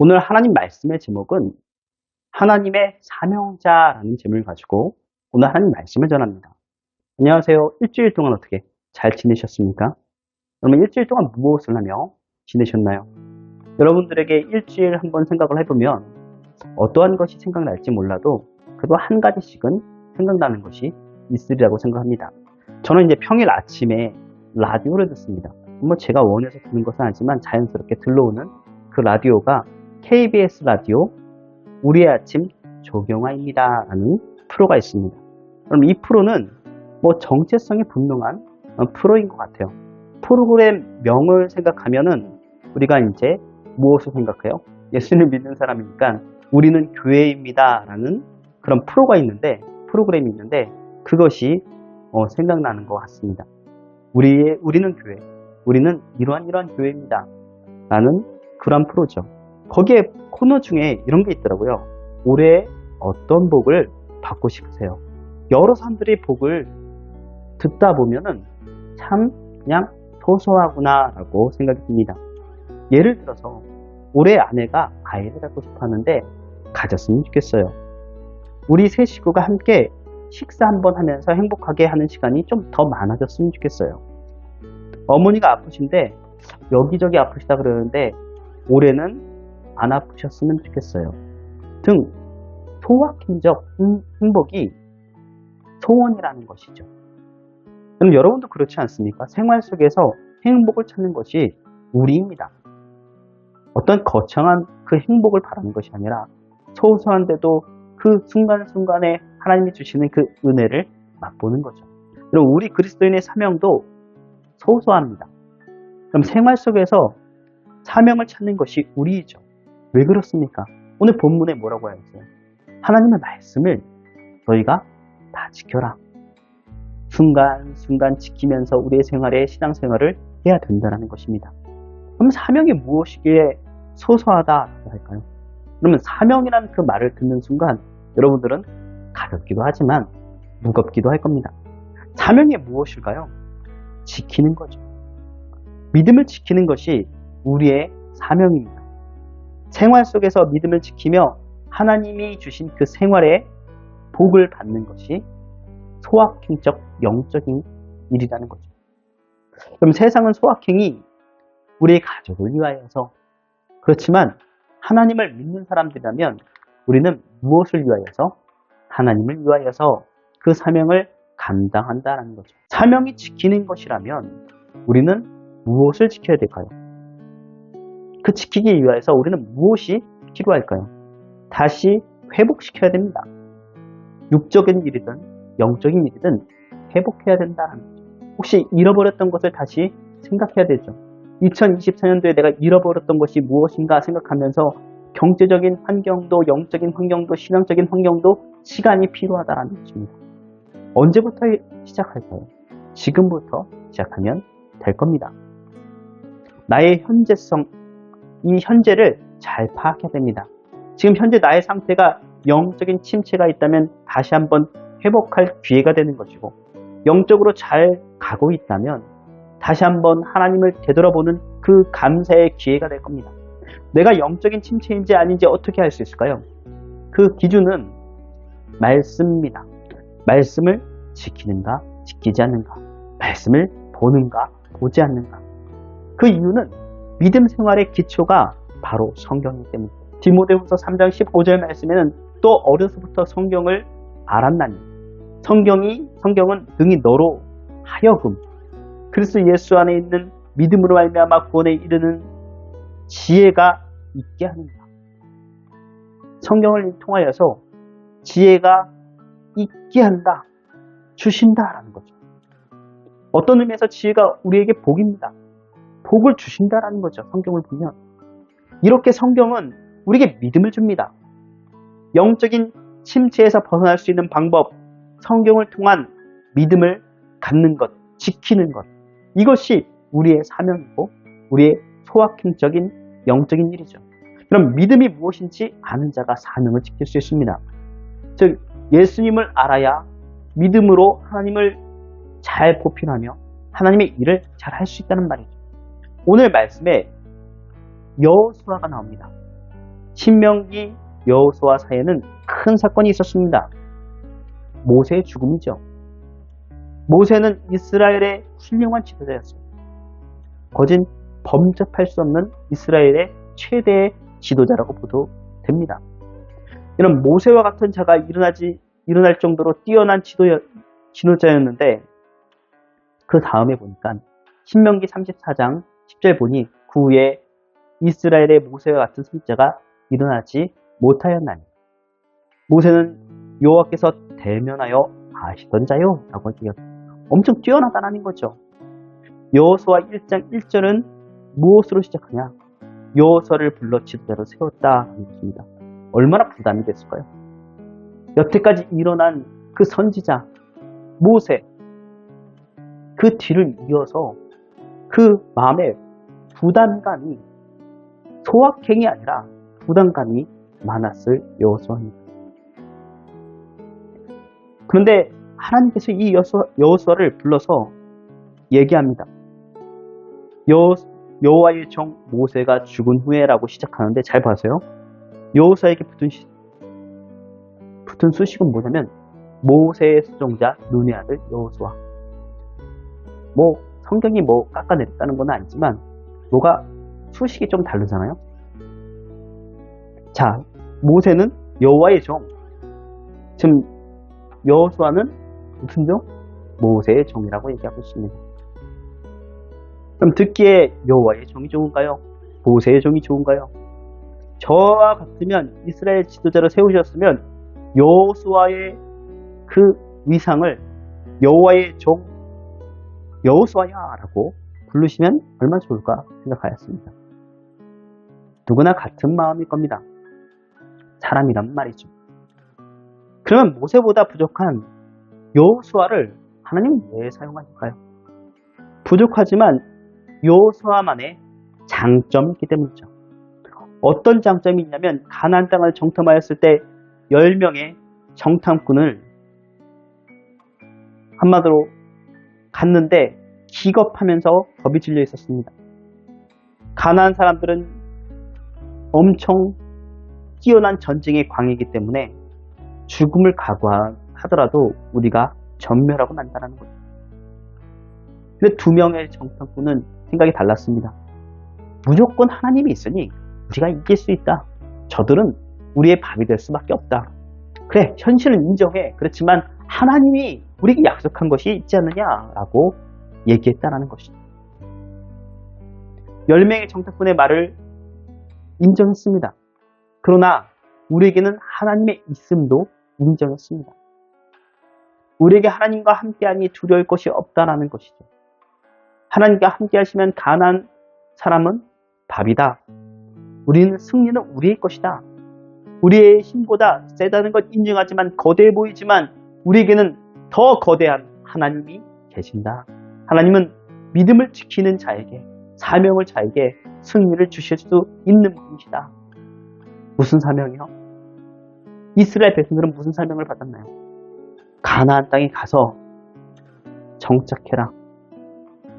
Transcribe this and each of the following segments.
오늘 하나님 말씀의 제목은 하나님의 사명자라는 제목을 가지고 오늘 하나님 말씀을 전합니다. 안녕하세요. 일주일 동안 어떻게 잘 지내셨습니까? 여러분 일주일 동안 무엇을 하며 지내셨나요? 여러분들에게 일주일 한번 생각을 해보면 어떠한 것이 생각날지 몰라도 그래도 한 가지씩은 생각나는 것이 있으리라고 생각합니다. 저는 이제 평일 아침에 라디오를 듣습니다. 뭐 제가 원해서 듣는 것은 아니지만 자연스럽게 들러오는 그 라디오가 KBS 라디오 우리의 아침 조경화입니다 라는 프로가 있습니다. 그럼 이 프로는 뭐 정체성이 분명한 프로인 것 같아요. 프로그램 명을 생각하면은 우리가 이제 무엇을 생각해요? 예수를 믿는 사람이니까 우리는 교회입니다 라는 그런 프로그램이 있는데 그것이 생각나는 것 같습니다. 우리는 교회, 우리는 이러한 교회입니다 라는 그런 프로죠. 거기에 코너 중에 이런 게 있더라고요. 올해 어떤 복을 받고 싶으세요? 여러 사람들이 복을 듣다 보면은 참 그냥 소소하구나 라고 생각이 듭니다. 예를 들어서 올해 아내가 아이를 갖고 싶어 하는데 가졌으면 좋겠어요. 우리 세 식구가 함께 식사 한번 하면서 행복하게 하는 시간이 좀 더 많아졌으면 좋겠어요. 어머니가 아프신데 여기저기 아프시다 그러는데 올해는 안 아프셨으면 좋겠어요. 등 소확행적 행복이 소원이라는 것이죠. 그럼 여러분도 그렇지 않습니까? 생활 속에서 행복을 찾는 것이 우리입니다. 어떤 거창한 그 행복을 바라는 것이 아니라 소소한데도 그 순간순간에 하나님이 주시는 그 은혜를 맛보는 거죠. 그럼 우리 그리스도인의 사명도 소소합니다. 그럼 생활 속에서 사명을 찾는 것이 우리이죠. 왜 그렇습니까? 오늘 본문에 뭐라고 하였어요? 하나님의 말씀을 너희가 다 지켜라. 순간순간 지키면서 우리의 생활에 신앙생활을 해야 된다는 것입니다. 그럼 사명이 무엇이기에 소소하다고 할까요? 그러면 사명이라는 그 말을 듣는 순간 여러분들은 가볍기도 하지만 무겁기도 할 겁니다. 사명이 무엇일까요? 지키는 거죠. 믿음을 지키는 것이 우리의 사명입니다. 생활 속에서 믿음을 지키며 하나님이 주신 그 생활에 복을 받는 것이 소확행적 영적인 일이라는 거죠. 그럼 세상은 소확행이 우리의 가족을 위하여서 그렇지만 하나님을 믿는 사람들이라면 우리는 무엇을 위하여서? 하나님을 위하여서 그 사명을 감당한다는 거죠. 사명이 지키는 것이라면 우리는 무엇을 지켜야 될까요? 그 지키기 위해서 우리는 무엇이 필요할까요? 다시 회복시켜야 됩니다. 육적인 일이든 영적인 일이든 회복해야 된다는 거죠. 혹시 잃어버렸던 것을 다시 생각해야 되죠. 2024년도에 내가 잃어버렸던 것이 무엇인가 생각하면서 경제적인 환경도 영적인 환경도 신앙적인 환경도 시간이 필요하다는 것입니다. 언제부터 시작할까요? 지금부터 시작하면 될 겁니다. 나의 현재성, 이 현재를 잘 파악해야 됩니다. 지금 현재 나의 상태가 영적인 침체가 있다면 다시 한번 회복할 기회가 되는 것이고 영적으로 잘 가고 있다면 다시 한번 하나님을 되돌아보는 그 감사의 기회가 될 겁니다. 내가 영적인 침체인지 아닌지 어떻게 할 수 있을까요? 그 기준은 말씀입니다. 말씀을 지키는가, 지키지 않는가, 말씀을 보는가, 보지 않는가. 그 이유는 믿음 생활의 기초가 바로 성경이기 때문입니다. 디모데후서 3장 15절 말씀에는 또 어려서부터 성경을 알았나니 성경은 능히 너로 하여금 그리스도 예수 안에 있는 믿음으로 말미암아 구원에 이르는 지혜가 있게 하는가. 성경을 통하여서 지혜가 있게 한다, 주신다라는 거죠. 어떤 의미에서 지혜가 우리에게 복입니다. 복을 주신다라는 거죠. 성경을 보면 이렇게 성경은 우리에게 믿음을 줍니다. 영적인 침체에서 벗어날 수 있는 방법, 성경을 통한 믿음을 갖는 것, 지키는 것, 이것이 우리의 사명이고 우리의 소확행적인 영적인 일이죠. 그럼 믿음이 무엇인지 아는 자가 사명을 지킬 수 있습니다. 즉 예수님을 알아야 믿음으로 하나님을 잘 보필하며 하나님의 일을 잘 할 수 있다는 말이죠. 오늘 말씀에 여호수아가 나옵니다. 신명기 여호수아 사이에는 큰 사건이 있었습니다. 모세의 죽음이죠. 모세는 이스라엘의 훌륭한 지도자였어요. 거진 범접할 수 없는 이스라엘의 최대의 지도자라고 보도 됩니다. 이런 모세와 같은 자가 일어날 정도로 뛰어난 지도자였는데 그 다음에 보니까 신명기 34장 10절 보니 그 후에 이스라엘의 모세와 같은 선지자가 일어나지 못하였나니 모세는 여호와께서 대면하여 아시던 자요 라고 얘기해요. 엄청 뛰어나다는 거죠. 여호수아 1장 1절은 무엇으로 시작하냐? 여호수아를 불러 지도자로 세웠다는 것입니다. 얼마나 부담이 됐을까요? 여태까지 일어난 그 선지자 모세 그 뒤를 이어서 그 마음에 부담감이 소확행이 아니라 부담감이 많았을 여호수아입니다. 그런데 하나님께서 이 여호수아를 불러서 얘기합니다. 여호와의 종 모세가 죽은 후에라고 시작하는데 잘 봐세요. 여호수아에게 붙은 수식은 뭐냐면 모세의 수종자 눈의 아들 여호수아. 성경이 깎아냈다는 건 아니지만 뭐가 수식이 좀 다르잖아요. 자, 모세는 여호와의 종. 지금 여호수아는 무슨 종? 모세의 종이라고 얘기하고 있습니다. 그럼 듣기에 여호와의 종이 좋은가요? 모세의 종이 좋은가요? 저와 같으면 이스라엘 지도자로 세우셨으면 여호수아의 그 위상을 여호와의 종 여호수아야 라고 부르시면 얼마나 좋을까 생각하였습니다. 누구나 같은 마음일 겁니다. 사람이란 말이죠. 그러면 모세보다 부족한 여호수아를 하나님은 왜 사용하실까요? 부족하지만 여호수아만의 장점이 있기 때문이죠. 어떤 장점이 있냐면 가나안 땅을 정탐하였을 때 10명의 정탐꾼을 한마디로 갔는데 기겁하면서 겁이 질려 있었습니다. 가나안 사람들은 엄청 뛰어난 전쟁의 광이기 때문에 죽음을 각오하더라도 우리가 전멸하고 만다라는 거죠. 근데 2명의 정탐꾼은 생각이 달랐습니다. 무조건 하나님이 있으니 우리가 이길 수 있다. 저들은 우리의 밥이 될 수밖에 없다. 그래, 현실은 인정해. 그렇지만 하나님이 우리에게 약속한 것이 있지 않느냐라고 얘기했다는 것이죠. 10명의 정탐꾼의 말을 인정했습니다. 그러나 우리에게는 하나님의 있음도 인정했습니다. 우리에게 하나님과 함께하니 두려울 것이 없다라는 것이죠. 하나님과 함께 하시면 가난한 사람은 밥이다. 우리는 승리는 우리의 것이다. 우리의 힘보다 세다는 것 인정하지만 거대해 보이지만 우리에게는 더 거대한 하나님이 계신다. 하나님은 믿음을 지키는 자에게 사명을 자에게 승리를 주실 수 있는 분이시다. 무슨 사명이요? 이스라엘 백성들은 무슨 사명을 받았나요? 가나안 땅에 가서 정착해라.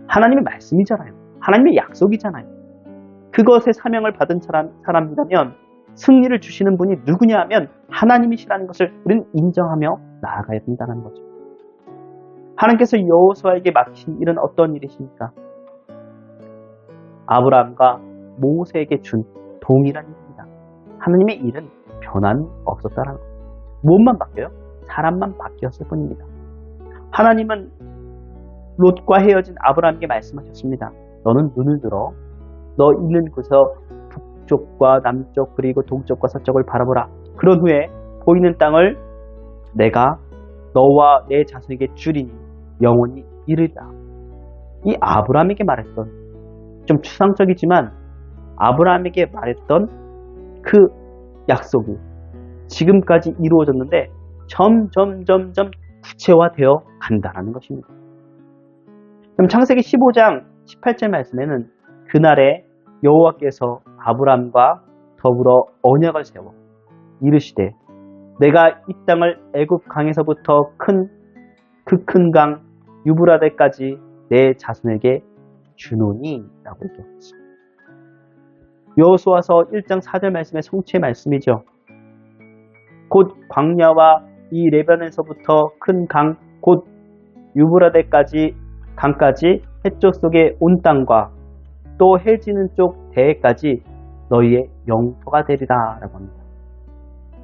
하나님의 말씀이잖아요. 하나님의 약속이잖아요. 그것의 사명을 받은 사람이라면 승리를 주시는 분이 누구냐 하면 하나님이시라는 것을 우리는 인정하며 나아가야 된다는 거죠. 하나님께서 여호수아에게 맡기신 일은 어떤 일이십니까? 아브라함과 모세에게 준 동일한 일입니다. 하나님의 일은 변함이 없었다는 것. 무엇만 바뀌어요? 사람만 바뀌었을 뿐입니다. 하나님은 롯과 헤어진 아브라함에게 말씀하셨습니다. 너는 눈을 들어 너 있는 곳에서 북쪽과 남쪽 그리고 동쪽과 서쪽을 바라보라. 그런 후에 보이는 땅을 내가 너와 내 자손에게 주리니 영원히 이르리라. 이 아브라함에게 말했던, 좀 추상적이지만 아브라함에게 말했던 그 약속이 지금까지 이루어졌는데 점점 구체화되어 간다는 것입니다. 그럼 창세기 15장 18절 말씀에는 그날에 여호와께서 아브라함과 더불어 언약을 세워 이르시되 내가 이 땅을 애굽 강에서부터 그 큰 강 유브라데까지 내 자손에게 주노니 라고 얘기했습니다. 여호수아서 1장 4절 말씀의 성취의 말씀이죠. 곧 광야와 이 레바논에서부터 큰 강, 곧 유브라데까지 강까지 해쪽 속의 온 땅과 또 해지는 쪽 대해까지 너희의 영토가 되리라 라고 합니다.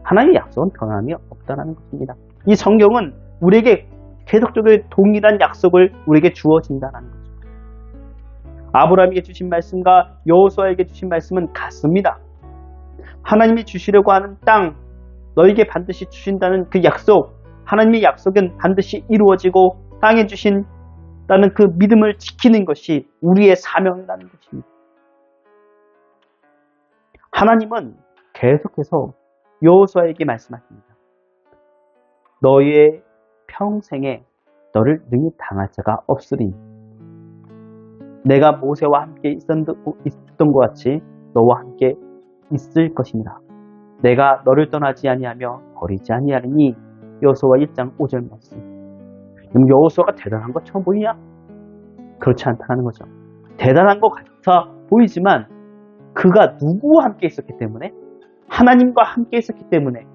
하나님의 약속은 변함이 없다는 것입니다. 이 성경은 우리에게 계속적으로 동일한 약속을 우리에게 주어진다는 거죠. 아브라함에게 주신 말씀과 여호수아에게 주신 말씀은 같습니다. 하나님이 주시려고 하는 땅, 너에게 반드시 주신다는 그 약속, 하나님의 약속은 반드시 이루어지고 땅에 주신다는 그 믿음을 지키는 것이 우리의 사명이라는 것입니다. 하나님은 계속해서 여호수아에게 말씀하십니다. 너의 평생에 너를 능히 당할 자가 없으리니 내가 모세와 함께 있었던 것 같이 너와 함께 있을 것이니라. 내가 너를 떠나지 아니하며 버리지 아니하리니. 여호수아 1장 5절 말씀. 그럼 여호수아가 대단한 것 처음 보이냐? 그렇지 않다는 거죠. 대단한 것 같아 보이지만 그가 누구와 함께 있었기 때문에, 하나님과 함께 있었기 때문에,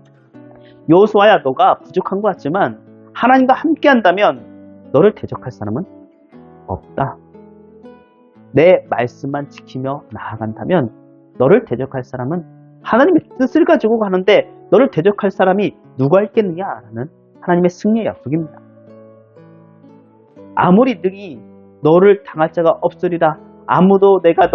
여호수아야 너가 부족한 것 같지만 하나님과 함께 한다면 너를 대적할 사람은 없다. 내 말씀만 지키며 나아간다면 너를 대적할 사람은, 하나님의 뜻을 가지고 가는데 너를 대적할 사람이 누가 있겠느냐라는 하나님의 승리의 약속입니다. 아무리 능히 너를 당할 자가 없으리라, 아무도 내가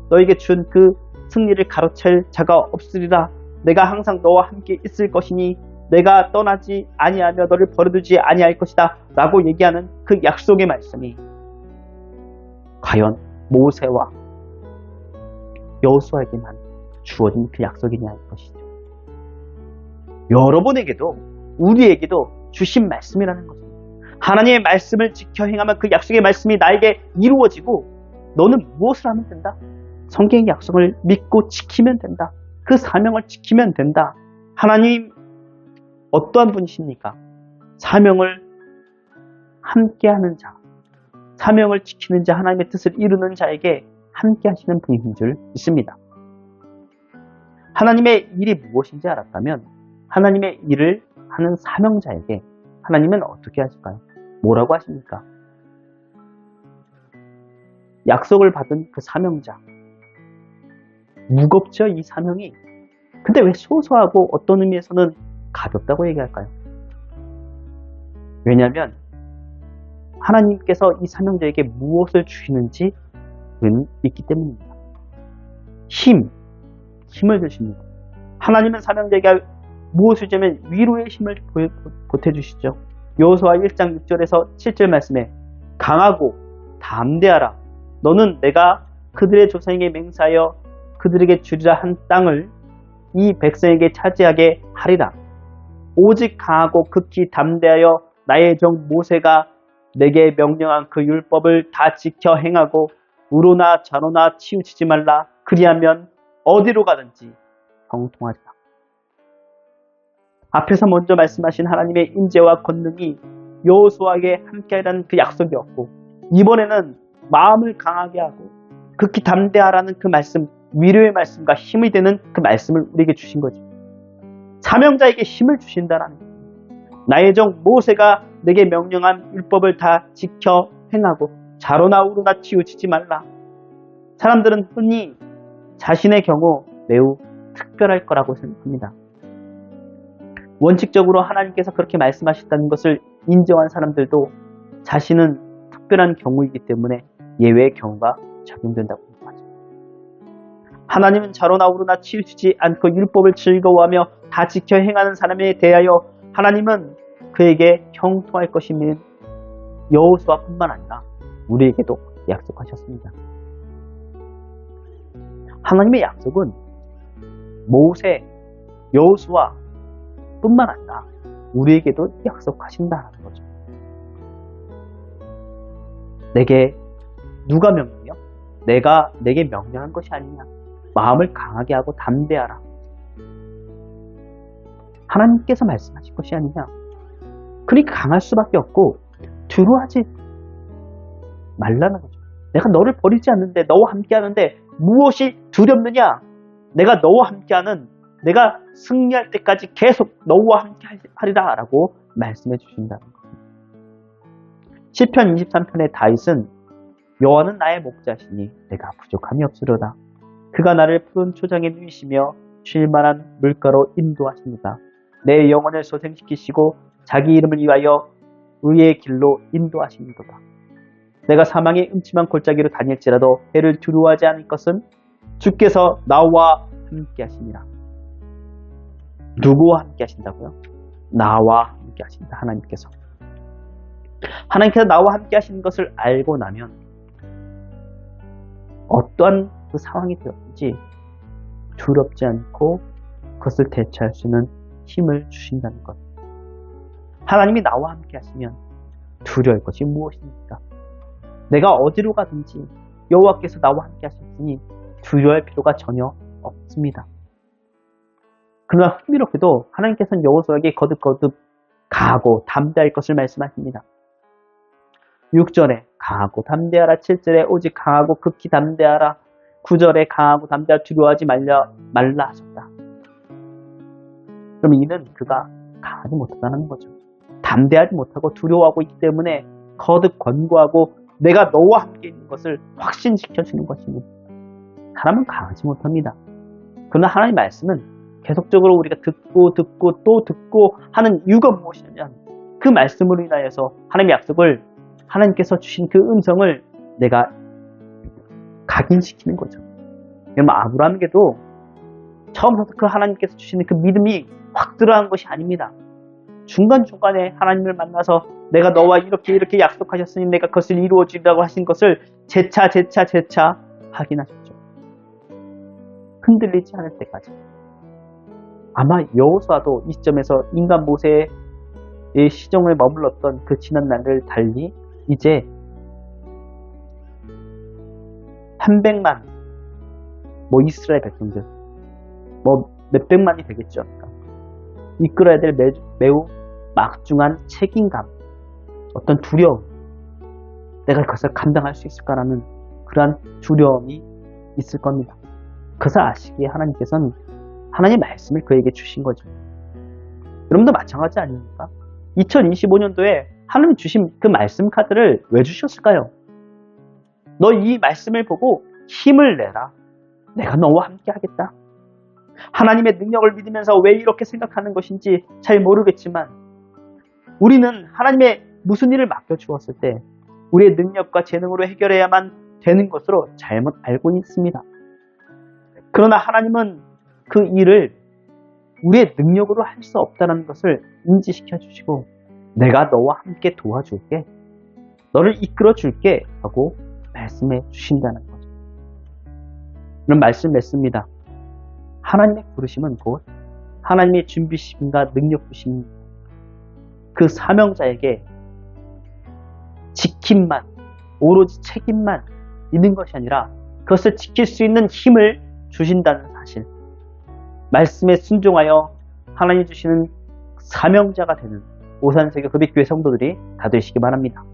너에게 준 그 승리를 가로챌 자가 없으리라, 내가 항상 너와 함께 있을 것이니 내가 떠나지 아니하며 너를 버려두지 아니할 것이다 라고 얘기하는 그 약속의 말씀이 과연 모세와 여호수아에게만 주어진 그 약속이냐 할 것이죠. 여러분에게도 우리에게도 주신 말씀이라는 것입니다. 하나님의 말씀을 지켜 행하면 그 약속의 말씀이 나에게 이루어지고 너는 무엇을 하면 된다? 성경의 약속을 믿고 지키면 된다. 그 사명을 지키면 된다. 하나님 어떠한 분이십니까? 사명을 함께하는 자, 사명을 지키는 자, 하나님의 뜻을 이루는 자에게 함께 하시는 분인 줄 믿습니다. 하나님의 일이 무엇인지 알았다면 하나님의 일을 하는 사명자에게 하나님은 어떻게 하실까요? 뭐라고 하십니까? 약속을 받은 그 사명자, 무겁죠, 이 사명이. 근데 왜 소소하고 어떤 의미에서는 가볍다고 얘기할까요? 왜냐하면 하나님께서 이 사명자에게 무엇을 주시는지 믿기 때문입니다. 힘을 주십니다. 하나님은 사명자에게 무엇을 주면 위로의 힘을 보태주시죠. 여호수아 1장 6절에서 7절 말씀에 강하고 담대하라. 너는 내가 그들의 조상에게 맹세하여 그들에게 주리라 한 땅을 이 백성에게 차지하게 하리라. 오직 강하고 극히 담대하여 나의 종 모세가 내게 명령한 그 율법을 다 지켜 행하고 우로나 좌로나 치우치지 말라. 그리하면 어디로 가든지 형통하리라. 앞에서 먼저 말씀하신 하나님의 임재와 권능이 여호수아에게 함께하라는 그 약속이었고, 이번에는 마음을 강하게 하고 극히 담대하라는 그 말씀, 위로의 말씀과 힘이 되는 그 말씀을 우리에게 주신 거죠. 사명자에게 힘을 주신다라는 거예요. 나의 종 모세가 내게 명령한 율법을 다 지켜 행하고 좌로나 우로나 치우치지 말라. 사람들은 흔히 자신의 경우 매우 특별할 거라고 생각합니다. 원칙적으로 하나님께서 그렇게 말씀하셨다는 것을 인정한 사람들도 자신은 특별한 경우이기 때문에 예외의 경우가 적용된다고 생각하죠. 하나님은 좌로나 우로나 치우치지 않고 율법을 즐거워하며 다 지켜 행하는 사람에 대하여 하나님은 그에게 형통할 것이면 여호수아뿐만 아니라 우리에게도 약속하셨습니다. 하나님의 약속은 모세, 여호수아 뿐만 아니라 우리에게도 약속하신다는 거죠. 내게 누가 명령해요? 내가 내게 명령한 것이 아니냐. 마음을 강하게 하고 담대하라. 하나님께서 말씀하신 것이 아니냐. 그러니까 강할 수밖에 없고 두려워하지 말라는 거죠. 내가 너를 버리지 않는데, 너와 함께 하는데 무엇이 두렵느냐? 내가 너와 함께하는, 내가 승리할 때까지 계속 너와 함께 하리라 라고 말씀해 주신다는 겁니다. 시편 23편의 다윗은 여호와는 나의 목자시니 내가 부족함이 없으려다. 그가 나를 푸른 초장에 누이시며 쉴만한 물가로 인도하십니다. 내 영혼을 소생시키시고 자기 이름을 위하여 의의 길로 인도하시는도다. 내가 사망의 음침한 골짜기로 다닐지라도 해를 두려워하지 않을 것은 주께서 나와 함께 하시니라. 누구와 함께 하신다고요? 나와 함께 하신다. 하나님께서. 하나님께서 나와 함께 하시는 것을 알고 나면 어떠한 그 상황이 되었든지 두렵지 않고 그것을 대처할 수 있는 힘을 주신다는 것. 하나님이 나와 함께 하시면 두려울 것이 무엇입니까? 내가 어디로 가든지 여호와께서 나와 함께 하셨으니 두려워할 필요가 전혀 없습니다. 그러나 흥미롭게도 하나님께서는 여호수아에게 거듭거듭 강하고 담대할 것을 말씀하십니다. 6절에 강하고 담대하라, 7절에 오직 강하고 극히 담대하라, 9절에 강하고 담대하라, 두려워하지 말라 하셨다. 그럼 이는 그가 강하지 못하다는 거죠. 담대하지 못하고 두려워하고 있기 때문에 거듭 권고하고 내가 너와 함께 있는 것을 확신시켜주는 것입니다. 사람은 강하지 못합니다. 그러나 하나님의 말씀은 계속적으로 우리가 듣고 또 듣고 하는 이유가 무엇이냐면 그 말씀으로 인하여서 하나님의 약속을, 하나님께서 주신 그 음성을 내가 각인시키는 거죠. 여러분, 아브라함에게도 처음부터 그 하나님께서 주시는 그 믿음이 확 들어간 것이 아닙니다. 중간중간에 하나님을 만나서 내가 너와 이렇게 약속하셨으니 내가 그것을 이루어주리라고 하신 것을 재차 확인하셨죠. 흔들리지 않을 때까지. 아마 여호수아도 이 시점에서 인간 모세의 시정을 머물렀던 그 지난 날을 달리 이제 300만 이스라엘 백성들 몇백만이 되겠죠. 이끌어야 될 매우 막중한 책임감, 어떤 두려움, 내가 그것을 감당할 수 있을까라는 그러한 두려움이 있을 겁니다. 그것을 아시기에 하나님께서는 하나님의 말씀을 그에게 주신 거죠. 여러분도 마찬가지 아닙니까? 2025년도에 하나님이 주신 그 말씀 카드를 왜 주셨을까요? 너 이 말씀을 보고 힘을 내라. 내가 너와 함께 하겠다. 하나님의 능력을 믿으면서 왜 이렇게 생각하는 것인지 잘 모르겠지만 우리는 하나님의 무슨 일을 맡겨주었을 때 우리의 능력과 재능으로 해결해야만 되는 것으로 잘못 알고 있습니다. 그러나 하나님은 그 일을 우리의 능력으로 할 수 없다는 것을 인지시켜 주시고 내가 너와 함께 도와줄게, 너를 이끌어 줄게 하고 말씀해 주신다는 거죠. 그런 말씀 맺습니다. 하나님의 부르심은 곧 하나님의 준비심과 능력 부심, 그 사명자에게 지킴만, 오로지 책임만 있는 것이 아니라 그것을 지킬 수 있는 힘을 주신다는 사실, 말씀에 순종하여 하나님 주시는 사명자가 되는 오산세교 금빛교회 성도들이 다 되시기 바랍니다.